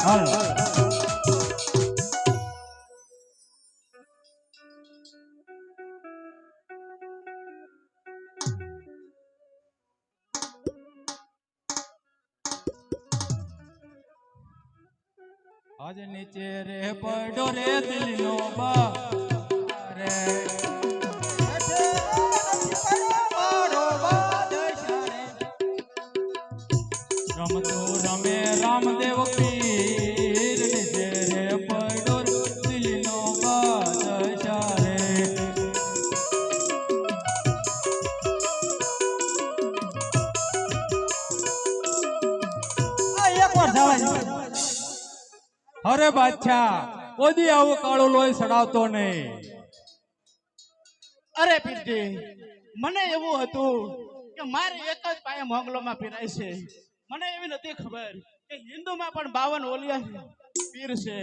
આજ નીચે રે પડો રે દિલનો બા રે રમતો રમે રામદેવ પીર નીચે રે પડો દિલનો બાદશાહ રે અરે બાદશાહ કોદી આવું કાળું લોહી સડાવતો નહીં. અરે પીરજી મને એવું હતું કે મારે એક જ પાયે મોગલોમાં પીરાય છે. મને એવી નથી ખબર કે હિન્દુમાં પણ 52 ઓલિયા પીર છે.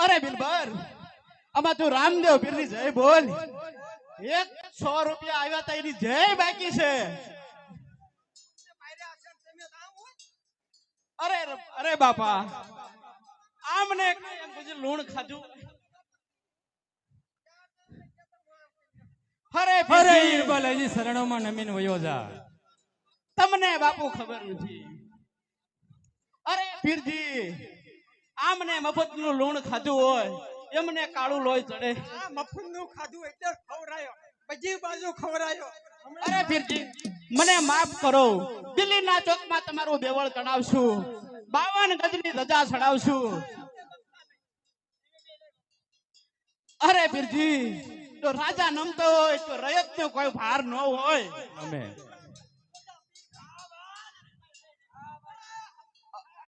અરે બિલબર આમાં તું રામદેવ પીરની જય બોલ. 100 રૂપિયા આવ્યા તા એની જય બાકી છે. અરે અરે બાપા આમને કઈ લૂણ ખાધું. અરે ઈરબલ હજી શરણોમાં નમીન વયો જા. તમને બાપુ ખબર નથી. અરે પીરજી આમને મફતનું લૂણ ખાધું હોય એમને કાળું લોહી ચડે. આ મફતનું ખાધું એટલે ખવરાયો, બધી બાજુ ખવરાયો. અરે પીરજી મને માફ કરો. દિલ્હીના ચોકમાં તમારું દેવળ ચડાવશું, 52 ગજની ધજા ચડાવશું. અરે પીરજી તો રાજા નમતો હોય તો રયત નો કોઈ ભાર ન હોય.